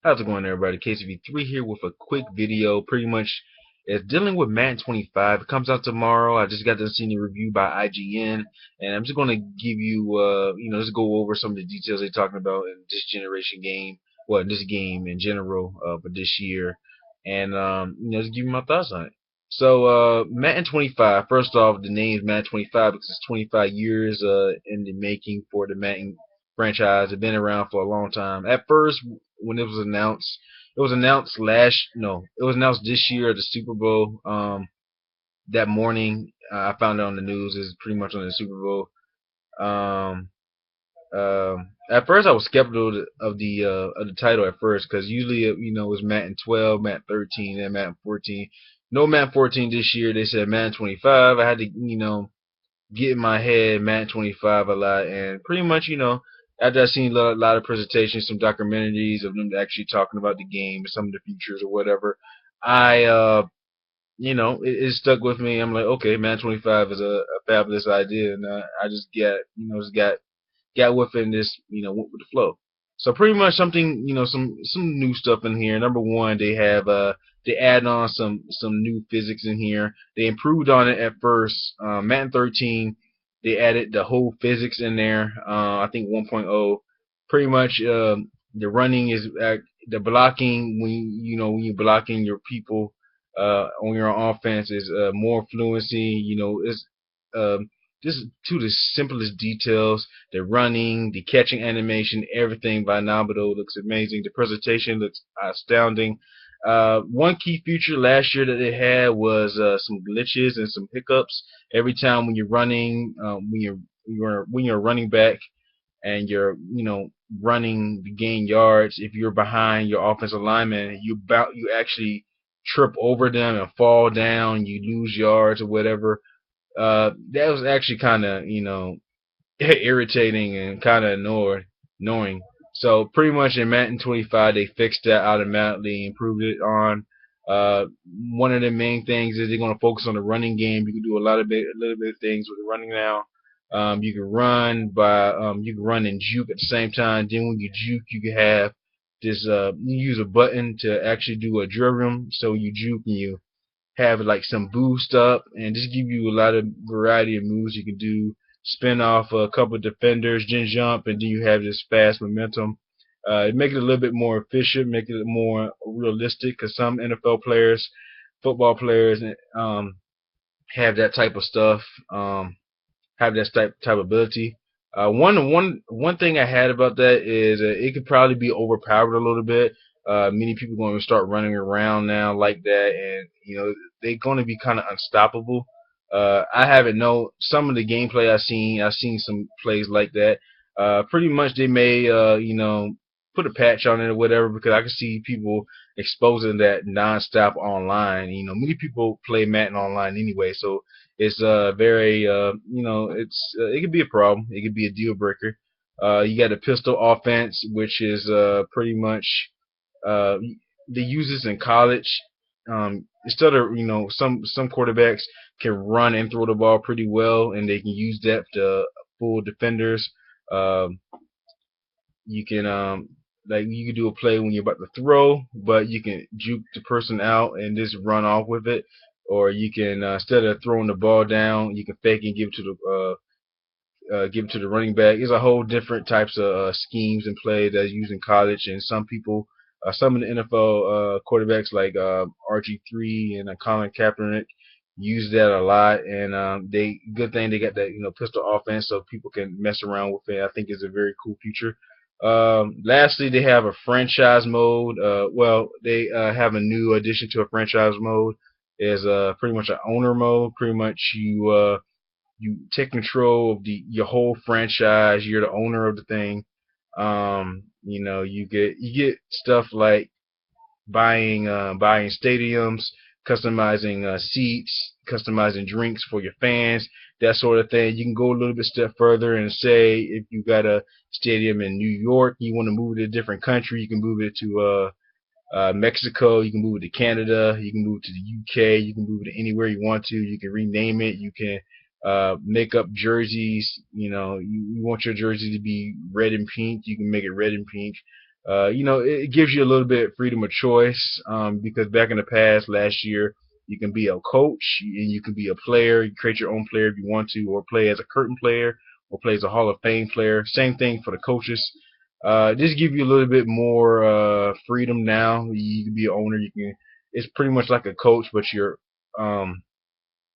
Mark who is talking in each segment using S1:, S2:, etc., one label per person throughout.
S1: How's it going, everybody? KCV3 here with a quick video. Pretty much, it's dealing with Madden 25. It comes out tomorrow. I just got to see the review by IGN, and I'm just going to give you, just go over some of the details they're talking about in this generation game, well, in this game in general, for this year, and just give you my thoughts on it. So, Madden 25. First off, the name is Madden 25 because it's 25 years in the making for the Madden franchise. It's been around for a long time. At first, when it was announced it was announced this year at the Super Bowl. That morning, I found it on the news. It's pretty much on the Super Bowl. Um, at first, I was skeptical of the title at first because usually it was Madden 12, Madden 13, and Madden 14. No Madden 14 this year. They said Madden 25. I had to get in my head Madden 25 a lot, and pretty much after I seen a lot of presentations, some documentaries of them actually talking about the game, some of the features or whatever, I it stuck with me. I'm like, okay, Madden 25 is a fabulous idea, and I just got with it and just went with the flow. So pretty much something some new stuff in here. Number one, they add on some new physics in here. They improved on it at first. Madden 13, they added the whole physics in there. I think 1.0. Pretty much the running is the blocking when you're blocking your people on your offense is more fluency. It's just to the simplest details. The running, the catching animation, everything by Nabito looks amazing. The presentation looks astounding. One key feature last year that they had was some glitches and some hiccups. Every time when you're running, when you're running back and you're running to gain yards, if you're behind your offensive lineman, you actually trip over them and fall down. You lose yards or whatever. That was actually kind of irritating and kind of annoying. So pretty much in Madden 25 they fixed that automatically, improved it on. One of the main things is they're going to focus on the running game. You can do a little bit of things with the running now. You can run and juke at the same time. Then when you juke, you can have this. You use a button to actually do a drill. So you juke and you have like some boost up and just give you a lot of variety of moves you can do. Spin off a couple of defenders, then jump, and then you have this fast momentum. Make it a little bit more efficient, make it more realistic, because some NFL players, football players, have that type of stuff, have that type of ability. One thing I had about that is it could probably be overpowered a little bit. Many people are going to start running around now like that, and they're going to be kind of unstoppable. I haven't know some of the gameplay I've seen some plays like that. Pretty much they may put a patch on it or whatever, because I can see people exposing that nonstop online. Many people play Madden online anyway, so it's very it could be a problem. It could be a deal breaker. You got a pistol offense, which is pretty much uh, they use this in college. Instead of some quarterbacks can run and throw the ball pretty well, and they can use that to fool defenders. Um, you can you can do a play when you're about to throw, but you can juke the person out and just run off with it. Or you can instead of throwing the ball down, you can fake and give it to the running back. There's a whole different types of schemes and play that's used in college, and some people, some of the NFL quarterbacks like RG3 and Colin Kaepernick use that a lot. And they good thing they got that pistol offense, so people can mess around with it. I think it's a very cool feature. Lastly, they have a franchise mode. They have a new addition to a franchise mode. Is pretty much an owner mode. Pretty much you take control of the your whole franchise. You're the owner of the thing. You get stuff like buying stadiums, customizing seats, customizing drinks for your fans, that sort of thing. You can go a little bit step further and say if you got a stadium in New York, you want to move it to a different country, you can move it to Mexico, you can move it to Canada, you can move it to the UK, you can move it to anywhere you want to. You can rename it. You can make up jerseys. You want your jersey to be red and pink, you can make it red and pink. it gives you a little bit of freedom of choice, because back in the past, last year, you can be a coach and you can be a player. You create your own player if you want to, or play as a curtain player, or play as a Hall of Fame player. Same thing for the coaches. Just give you a little bit more freedom now. You can be an owner. You can. It's pretty much like a coach, but um,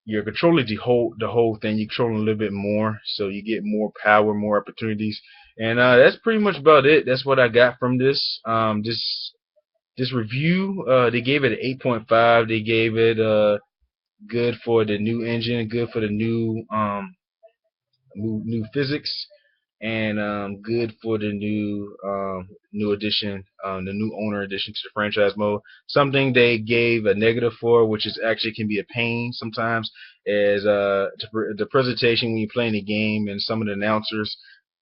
S1: you're controlling the whole thing. You're controlling a little bit more, so you get more power, more opportunities, and that's pretty much about it. That's what I got from this review. They gave it an 8.5. They gave it good for the new engine, good for the new physics, and good for the new addition, the new owner addition to the franchise mode. Something they gave a negative for, which is actually can be a pain sometimes, is the presentation when you're playing the game and some of the announcers.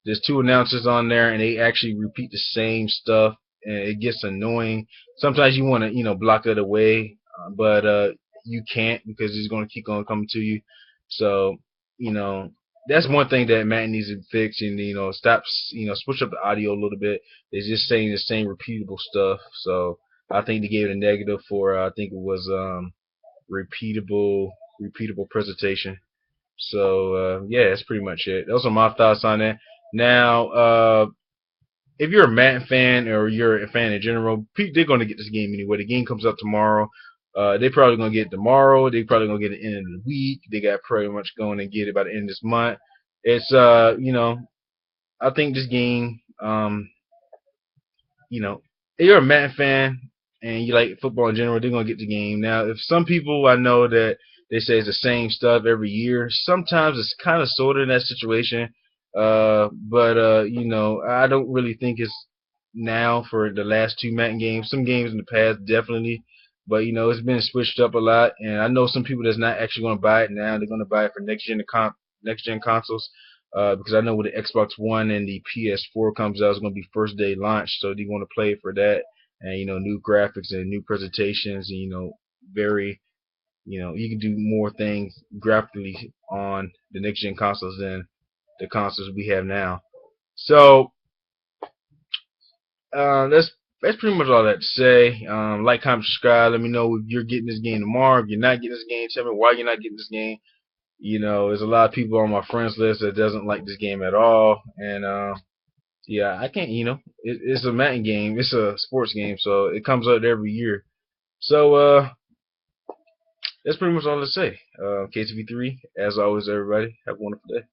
S1: There's two announcers on there, and they actually repeat the same stuff, and it gets annoying. Sometimes you want to block it away, but you can't because it's going to keep on coming to you. So you know that's one thing that Matt needs to fix, and stop, switch up the audio a little bit. It's just saying the same repeatable stuff. So I think they gave it a negative for I think it was repeatable presentation. So yeah, that's pretty much it. Those are my thoughts on it. Now, if you're a Madden fan or you're a fan in general, they're going to get this game anyway. The game comes out tomorrow. They probably gonna get it tomorrow. They probably gonna get it in the week. They got pretty much going to get it by the end of this month. It's I think this game, if you're a Madden fan and you like football in general, they're gonna get the game. Now, if some people I know that they say it's the same stuff every year, sometimes it's kind of sort of in that situation. But I don't really think it's now for the last two Madden games. Some games in the past definitely, but it's been switched up a lot. And I know some people that's not actually going to buy it now. They're going to buy it for next gen consoles. Because I know when the Xbox One and the PS4 comes out, it's going to be first day launch, so they want to play for that, and new graphics and new presentations, and very, you can do more things graphically on the next gen consoles than the consoles we have now. So that's pretty much all that to say. Like, comment, subscribe. Let me know if you're getting this game tomorrow. If you're not getting this game, tell me why you're not getting this game. There's a lot of people on my friends list that doesn't like this game at all, and yeah, I can't. It's a Madden game. It's a sports game, so it comes out every year. So that's pretty much all to say. KTV3, as always, everybody have a wonderful day.